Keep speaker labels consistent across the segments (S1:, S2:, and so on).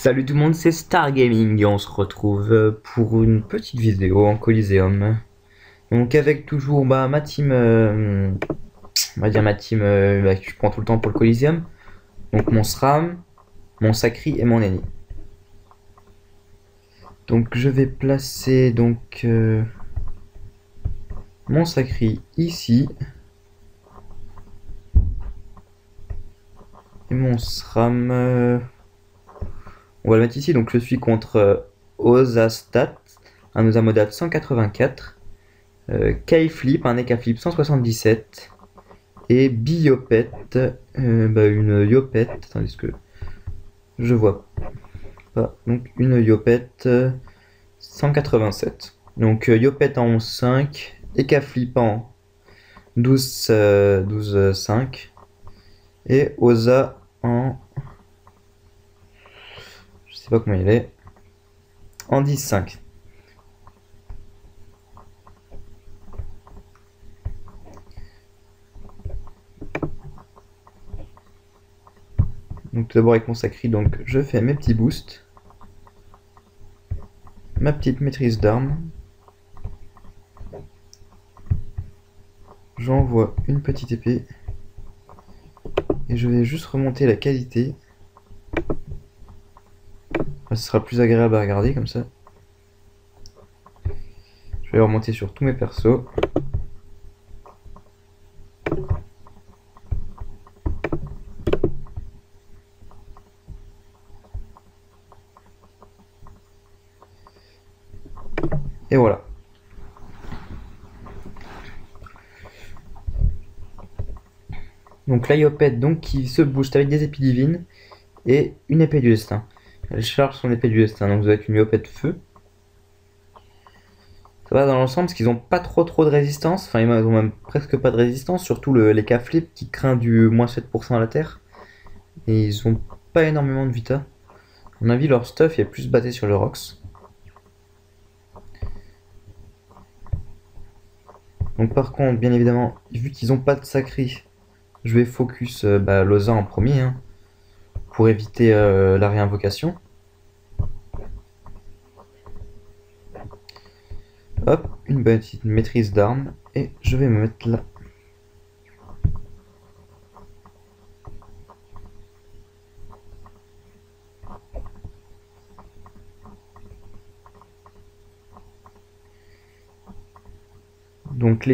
S1: Salut tout le monde, c'est Star Gaming et on se retrouve pour une petite vidéo en Coliseum. Donc avec toujours ma team, on va dire ma team que je prends tout le temps pour le Coliseum. Donc mon SRAM, mon Sacri et mon Eni. Donc je vais placer mon Sacri ici. Et mon SRAM, on va le mettre ici. Donc je suis contre Osastat, un Osamodate 184. K-Flip, un Eka-Flip 177 et Biopet, une Yopet, attendez ce que je vois pas, donc une Yopet 187. Donc Yopet en 11.5, Eka-Flip en 12.5 et Osa en, je sais pas comment il est, en 10.5. Donc tout d'abord avec mon Sacri, donc je fais mes petits boosts, ma petite maîtrise d'armes, j'envoie une petite épée et je vais juste remonter la qualité. Ce sera plus agréable à regarder comme ça. Je vais remonter sur tous mes persos. Et voilà. Donc l'Iopette donc qui se booste avec des épées divines et une épée du destin. Elle charge son épée du destin, donc vous avez une Iopette feu. Ça va dans l'ensemble parce qu'ils ont pas trop de résistance, enfin ils ont même presque pas de résistance, surtout les K-Flip qui craint du moins 7% à la terre. Et ils ont pas énormément de vita. À mon avis leur stuff est plus basé sur le Rox. Donc par contre, bien évidemment, vu qu'ils ont pas de Sacri, je vais focus Loza en premier, hein, pour éviter la réinvocation. Hop, une petite maîtrise d'armes, et je vais me mettre là. Donc,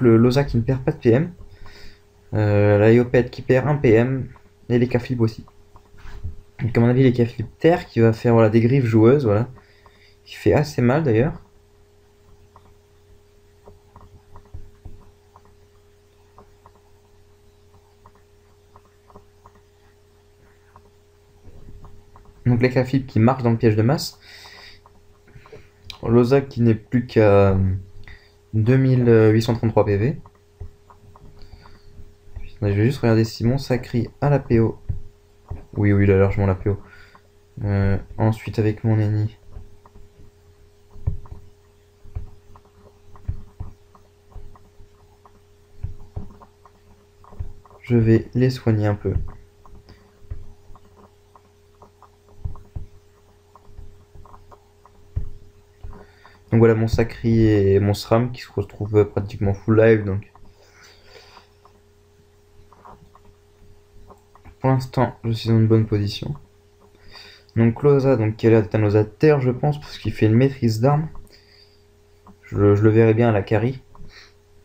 S1: le Loza qui ne perd pas de PM, la Iopette qui perd 1 PM, et les K-Flip aussi. Donc à mon avis les K-Flip terre qui va faire voilà, des griffes joueuses, voilà, qui fait assez mal d'ailleurs. Donc les K-Flip qui marchent dans le piège de masse. Loza qui n'est plus qu'à 2833 PV. Je vais juste regarder si mon Sacri a la PO. Oui, il a largement la PO. Ensuite avec mon Eni. Je vais les soigner un peu. Donc voilà mon Sacri et mon SRAM qui se retrouvent pratiquement full live. Donc pour l'instant je suis dans une bonne position. Donc Loza, donc qui a l'air d'être un Loza terre je pense, parce qu'il fait une maîtrise d'armes. Je le verrai bien à la carry.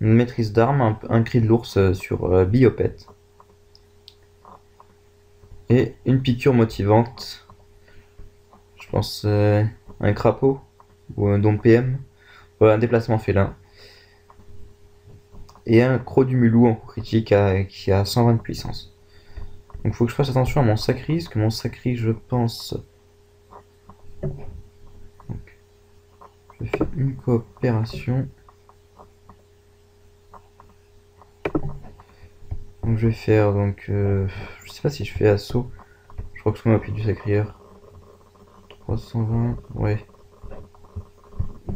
S1: Une maîtrise d'armes, un cri de l'ours sur Biopet. Et une piqûre motivante. Je pense un crapaud ou un don PM. Voilà, un déplacement félin. Et un croc du mulou en coup critique qui a 120 de puissance. Donc il faut que je fasse attention à mon Sacri, parce que mon Sacri je pense... Donc, je vais faire une coopération. Donc je vais faire je sais pas si je fais assaut. Je crois que je m'a appuyé du Sacrieur. 320, ouais.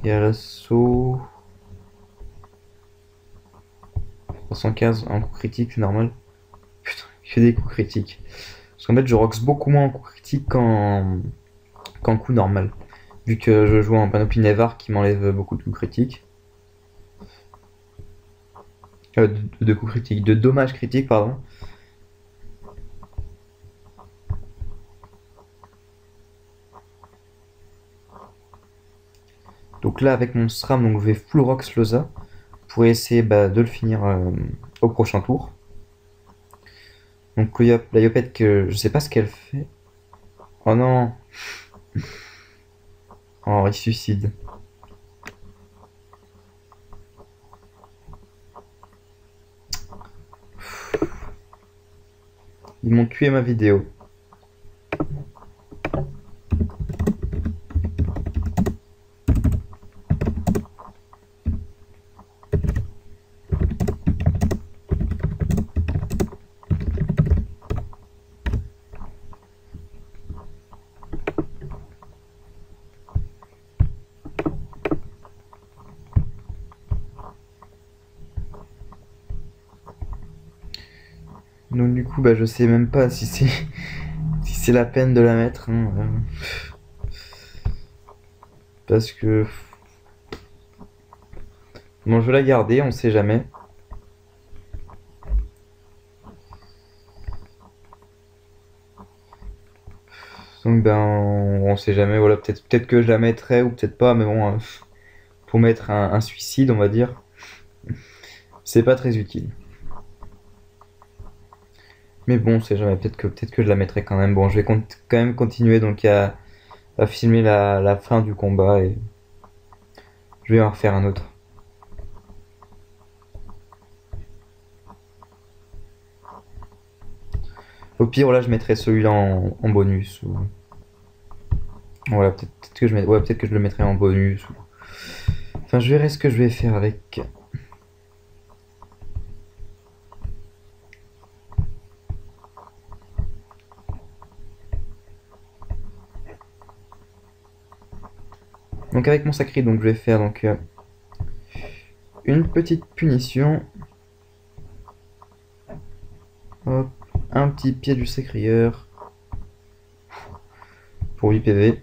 S1: Et à l'assaut 315, un coup critique, c'est normal. Putain, il fait des coups critiques. Parce qu'en fait, je rox beaucoup moins en coup critique qu'en coup normal. Vu que je joue en Panoply Nevar qui m'enlève beaucoup de coups critiques. De coups critiques, de dommages critiques, pardon. Donc là, avec mon SRAM, donc je vais full rox Loza pour essayer de le finir au prochain tour. Donc la Yopette que je sais pas ce qu'elle fait. Oh non. Oh, il suicide. Ils m'ont tué ma vidéo. Donc du coup, je sais même pas si c'est si c'est la peine de la mettre, hein, parce que bon, je vais la garder, on sait jamais. Donc on sait jamais. Voilà, peut-être que je la mettrai ou peut-être pas, mais bon, pour mettre un suicide, on va dire, c'est pas très utile. Mais bon, on sait jamais. Peut-être que je la mettrai quand même. Bon, je vais quand même continuer donc à filmer la fin du combat et je vais en refaire un autre. Au pire, là, je mettrai celui-là en bonus. Voilà, peut-être que peut-être que je le mettrai en bonus. Enfin, je verrai ce que je vais faire avec. Donc avec mon sacré, donc je vais faire donc une petite punition. Hop, un petit pied du sacrieur pour 8 PV.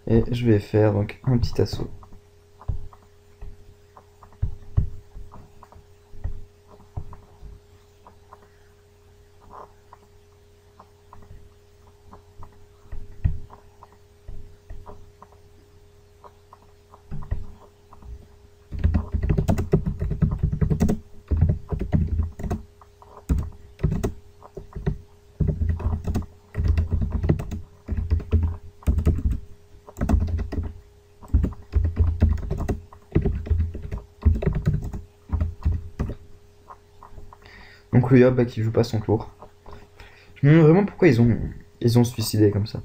S1: Et je vais faire donc un petit assaut. Donc le Yob qui joue pas son tour. Je me demande vraiment pourquoi ils ont suicidé comme ça.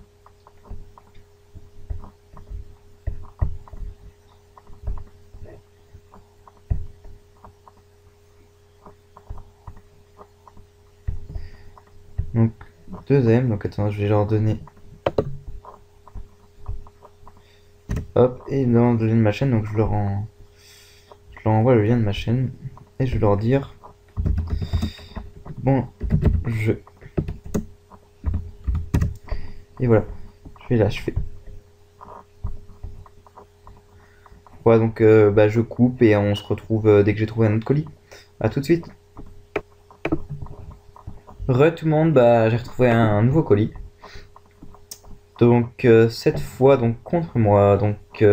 S1: Donc deuxième, donc attends, je vais leur donner. Hop, et ils me demandent le lien de ma chaîne, donc je leur envoie le lien de ma chaîne et je vais leur dire bon jeu. Et voilà, je vais l'achever. Voilà, donc je coupe et on se retrouve dès que j'ai trouvé un autre colis. A tout de suite. Tout le monde, j'ai retrouvé un nouveau colis. Donc cette fois donc contre moi, donc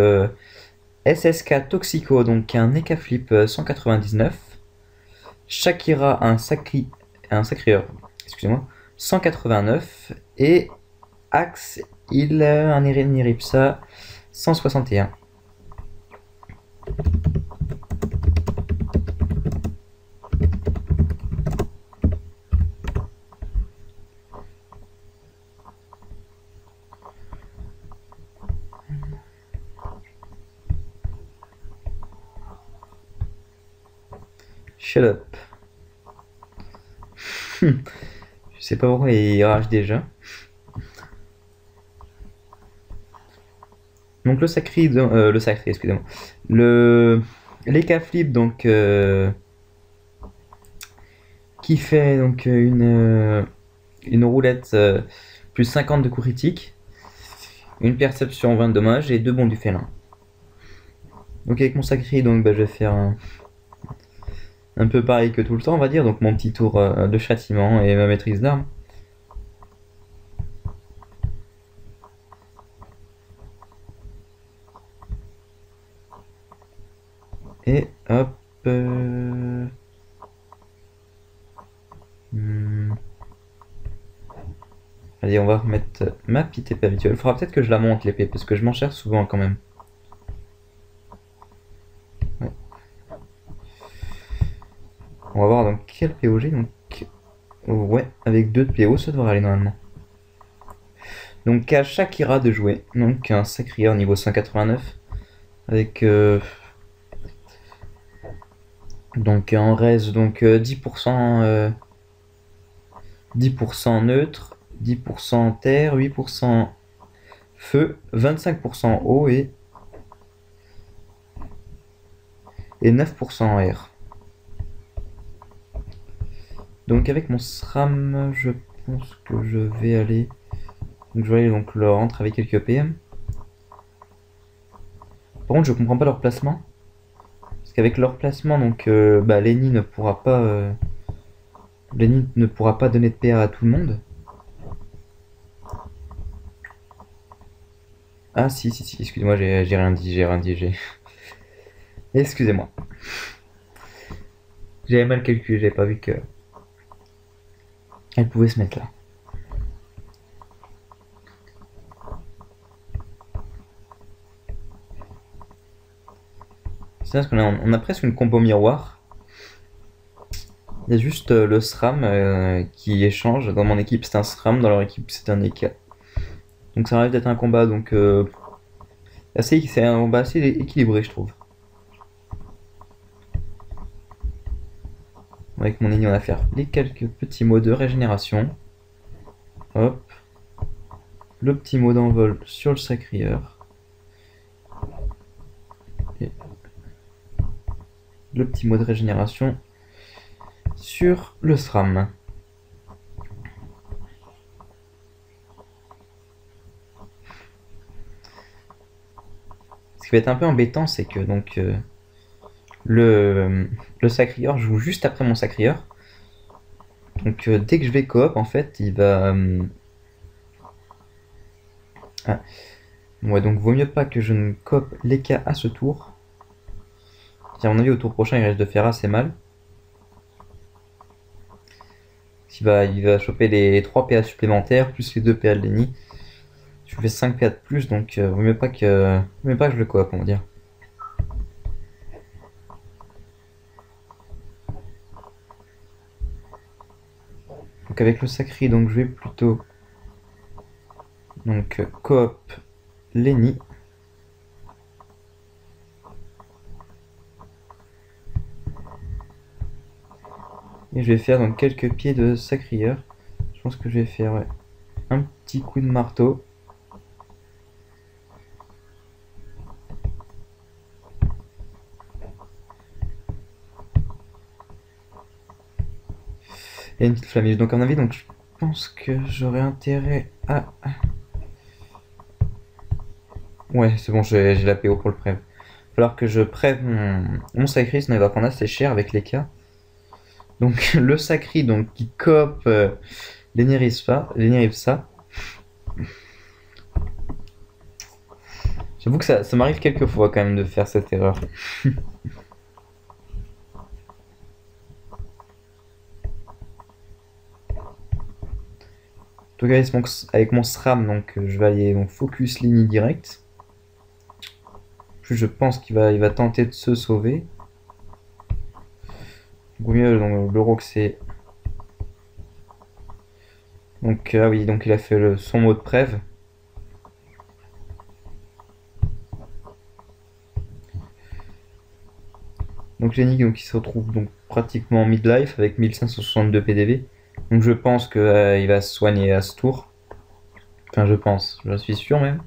S1: SSK Toxico, donc un Eka Flip 199. Shakira un sacrieur, excusez-moi, 189 et Axe il un Ireniripsa 161. Shut up. Je sais pas pourquoi il rage déjà. Donc le sacré, excusez-moi. Les flip donc qui fait donc une roulette plus 50 de coups critiques, une perception 20 de dommages et 2 bons du félin. Donc avec mon sacré, donc je vais faire un peu pareil que tout le temps, on va dire, donc mon petit tour de châtiment et ma maîtrise d'armes. Et hop. Allez, on va remettre ma petite épée habituelle. Il faudra peut-être que je la monte l'épée, parce que je m'en cherche souvent quand même. Ouais. On va voir dans quel PO j'ai. Donc, ouais, avec 2 de PO, ça devrait aller normalement. Donc à Shakira de jouer, donc un sacrieur niveau 189, avec donc en raise donc 10%, 10% neutre, 10% terre, 8% feu, 25% eau et 9% air. Donc avec mon SRAM, je pense que je vais aller. Donc je vais aller donc leur rentrer avec quelques PM. Par contre, je comprends pas leur placement. Parce qu'avec leur placement, donc Lenny ne pourra pas. Lenny ne pourra pas donner de PA à tout le monde. Ah si, excusez-moi, j'ai rien dit, Excusez-moi. J'avais mal calculé, j'avais pas vu que elle pouvait se mettre là. C'est parce qu'on a presque une combo miroir. Il y a juste le SRAM qui échange. Dans mon équipe, c'est un SRAM, dans leur équipe, c'est un EK. Donc ça arrive d'être un combat donc c'est un combat assez équilibré, je trouve. Avec mon ennemi, on va faire les quelques petits mots de régénération. Hop. Le petit mot d'envol sur le sacrieur. Et le petit mot de régénération sur le SRAM. Ce qui va être un peu embêtant, c'est que donc le sacrieur joue juste après mon sacrieur. Donc dès que je vais coop, en fait, il va... Ah. Ouais, donc vaut mieux pas que je ne coop les cas à ce tour. À mon avis, au tour prochain, il risque de faire assez mal. Il va choper les 3 PA supplémentaires, plus les 2 PA de Lenny. Je fais 5 PA de plus, donc vaut mieux pas que je le coop, on va dire. Donc avec le sacré, donc je vais plutôt donc coop Lenny. Et je vais faire donc quelques pieds de sacrieur. Je pense que je vais faire ouais, un petit coup de marteau. Et une petite flamèche. Donc à mon avis, donc je pense que j'aurais intérêt à... Ouais, c'est bon, j'ai la PO pour le prêve. Il va falloir que je prêve mon sacré, sinon il va prendre assez cher avec les cas. Donc le sacré donc qui coop l'Eniripsa. J'avoue que ça m'arrive quelques fois quand même de faire cette erreur. En tout cas, avec mon SRAM, donc je vais aller donc, focus ligne directe. Plus je pense qu'il va tenter de se sauver. Vaut mieux donc, le Roxé. Donc ah oui, donc il a fait son mot de prêve. Donc Lenny donc, il se retrouve donc pratiquement en midlife avec 1562 PDV. Donc je pense qu'il va se soigner à ce tour. Enfin je pense, je suis sûr même.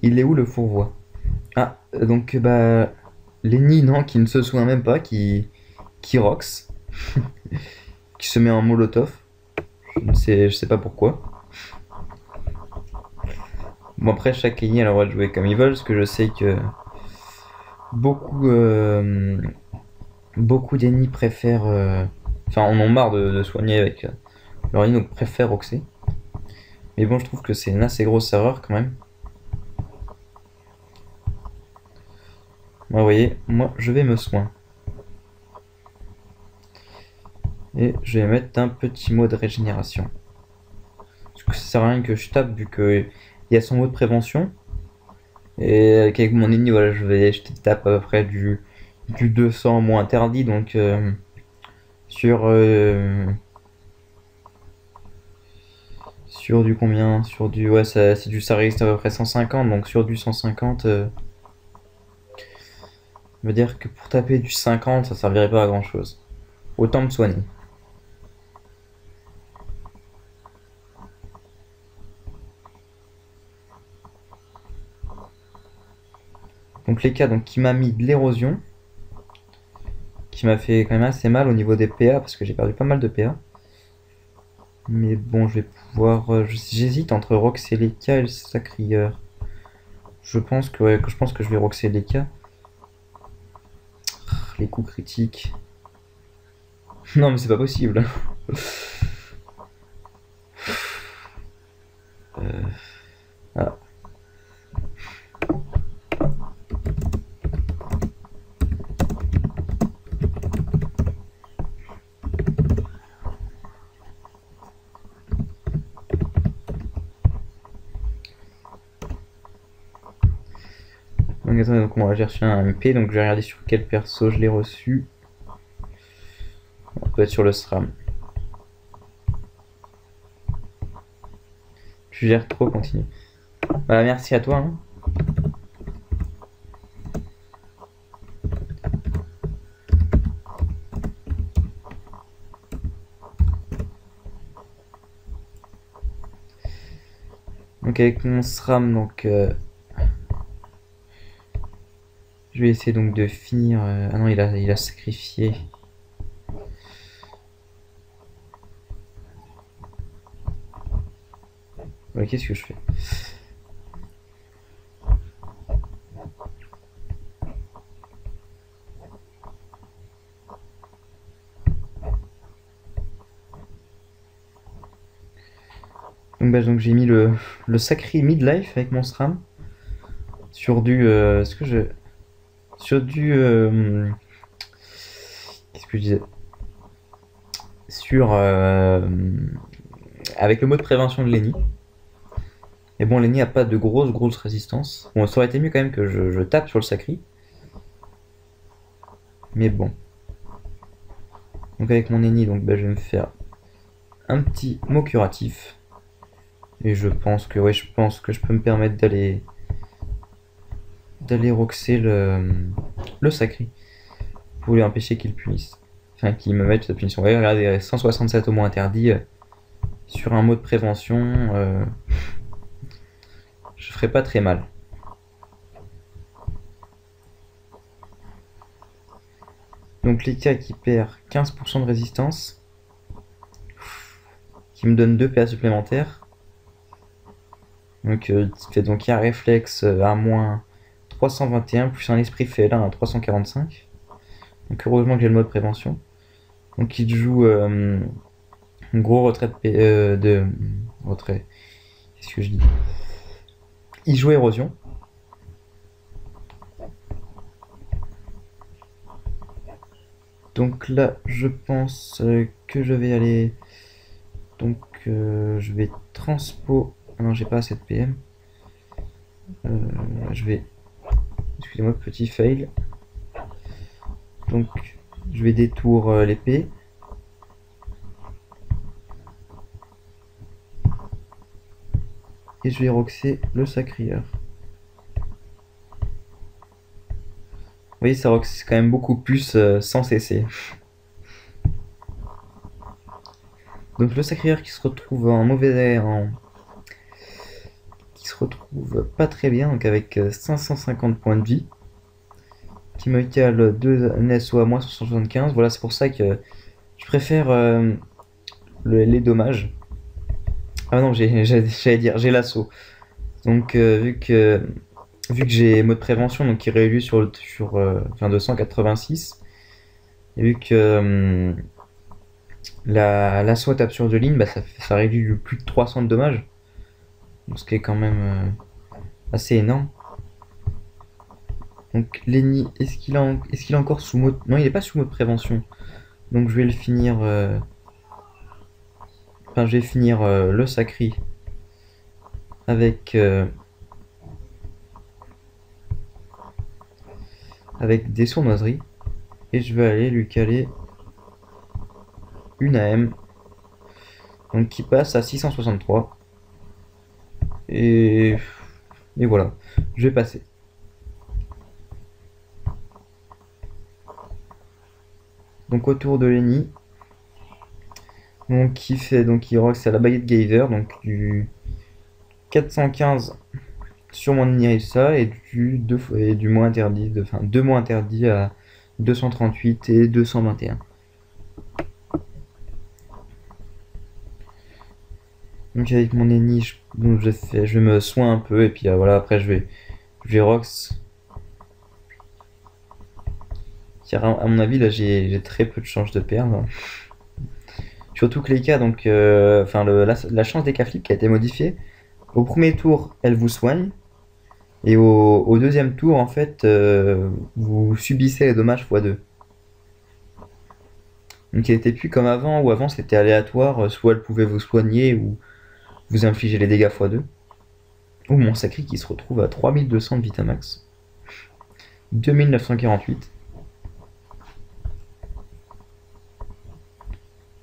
S1: Il est où le fourvoie? Ah, donc bah Lenny, non, qui ne se souvient même pas, qui rox, qui se met en molotov. Je sais pas pourquoi. Bon après chaque Lenny a le droit de jouer comme ils veulent, parce que je sais que beaucoup beaucoup d'ennemis préfèrent, enfin en ont marre de soigner avec leur Lenny, donc préfèrent roxer. Mais bon, je trouve que c'est une assez grosse erreur quand même. Moi, vous voyez, moi je vais me soin. Et je vais mettre un petit mot de régénération. Parce que ça sert à rien que je tape vu qu'il y a son mot de prévention. Et avec mon ennemi, voilà, je tape à peu près du 200 moins interdit. Donc sur, sur du combien? Sur du. Ouais, ça reste à peu près 150. Donc sur du 150, veut dire que pour taper du 50, ça servirait pas à grand chose. Autant me soigner. Donc les cas donc, qui m'a mis de l'érosion, qui m'a fait quand même assez mal au niveau des PA, parce que j'ai perdu pas mal de PA. Mais bon, je vais pouvoir. J'hésite entre Rox et Leka et le Sacrieur. Je pense que, ouais, je pense que je vais Roxer Leka. Les coups critiques. Non, mais c'est pas possible. Ah. Donc, attendez, donc moi j'ai reçu un MP, donc je vais regarder sur quel perso je l'ai reçu. On peut être sur le SRAM. Tu gères trop, continue. Voilà, merci à toi. Hein. Donc avec mon SRAM, donc je vais essayer donc de finir. Ah non, il a sacrifié. Ouais, qu'est-ce que je fais? Donc, bah, donc j'ai mis le sacré midlife avec mon SRAM sur du. Ce que je. Sur du. Qu'est-ce que je disais? Sur. Avec le mot de prévention de Lenny. Et bon, Lenny a pas de grosse résistance. Bon, ça aurait été mieux quand même que je tape sur le sacri. Mais bon. Donc avec mon ennemi, donc bah, je vais me faire un petit mot curatif. Et je pense que ouais, je pense que je peux me permettre d'aller roxer le sacri pour lui empêcher qu'il punisse. Enfin, qu'il me mette sa punition. Ouais, regardez, 167 au moins interdit sur un mot de prévention. Je ferai pas très mal. Donc les cas qui perd 15% de résistance, qui me donne 2 PA supplémentaires. Donc fait donc un réflexe à moins 321 plus un esprit félin à 345. Donc heureusement que j'ai le mode prévention. Donc il joue un gros retrait de retrait. Qu'est-ce que je dis? Il joue érosion. Donc là, je pense que je vais aller. Donc je vais transpo. Ah non, j'ai pas assez de PM. Je vais. Excusez-moi, petit fail. Donc je vais détour l'épée. Et je vais roxer le sacrieur. Vous voyez, ça roxe quand même beaucoup plus sans cesser. Donc le sacrieur qui se retrouve en mauvais se retrouve pas très bien, donc avec 550 points de vie, qui me cale 2 NSO à moins 175. Voilà, c'est pour ça que je préfère les dommages. Ah non, j'allais dire, j'ai l'assaut. Donc vu que j'ai mode prévention, donc qui réélu enfin 286, et vu que l'assaut tape sur 2 lignes, bah ça réduit plus de 300 de dommages. Donc, ce qui est quand même assez énorme. Donc Lenny, est-ce qu'il est encore sous mode... Non, il est pas sous mode prévention. Donc je vais le finir... Enfin, je vais finir le Sacri avec... avec des sournoiseries. Et je vais aller lui caler une AM. Donc qui passe à 663. Et voilà. Je vais passer. Donc autour de Lenny. Donc il rock c'est à la baguette Gaver. Donc du 415 sur mon Inirissa et du moins interdit, enfin 2 mois interdits à 238 et 221. Donc avec mon ennemi, je me soins un peu et puis voilà, après je vais Rox. À mon avis là j'ai très peu de chances de perdre. Surtout que les cas, donc enfin la chance des cas flip qui a été modifiée. Au premier tour, elle vous soigne. Et au deuxième tour, en fait, vous subissez les dommages x2. Donc il n'était plus comme avant, où avant c'était aléatoire, soit elle pouvait vous soigner ou vous infliger les dégâts x2. Ou mon sacré qui se retrouve à 3200 de Vitamax. 2948.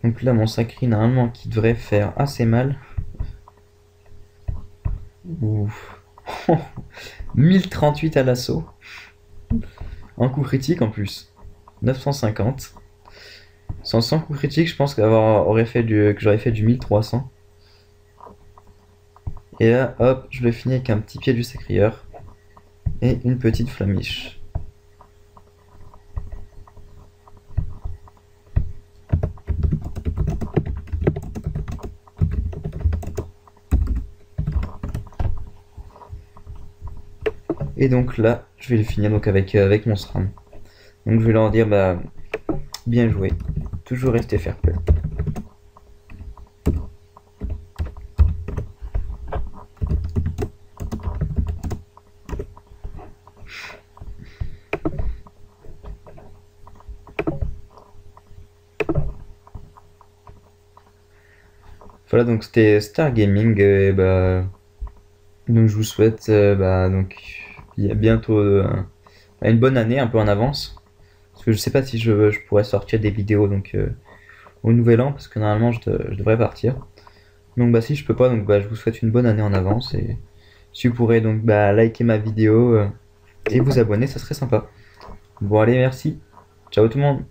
S1: Donc là, mon sacré, normalement, qui devrait faire assez mal. Ouf. 1038 à l'assaut. Un coup critique en plus. 950. Sans coup critique, je pense que j'aurais fait du 1300. Et là, hop, je le finis avec un petit pied du sacrieur. Et une petite flamiche. Et donc là, je vais le finir donc avec mon SRAM. Donc je vais leur dire, bah, bien joué. Toujours rester fair play. Voilà, donc c'était Star Gaming. Bah, donc je vous souhaite donc, bientôt une bonne année, un peu en avance. Parce que je sais pas si je pourrais sortir des vidéos donc, au nouvel an, parce que normalement je devrais partir. Donc bah si je peux pas, donc bah je vous souhaite une bonne année en avance. Et si vous pourrez donc bah liker ma vidéo et vous abonner, ça serait sympa. Bon allez, merci. Ciao tout le monde.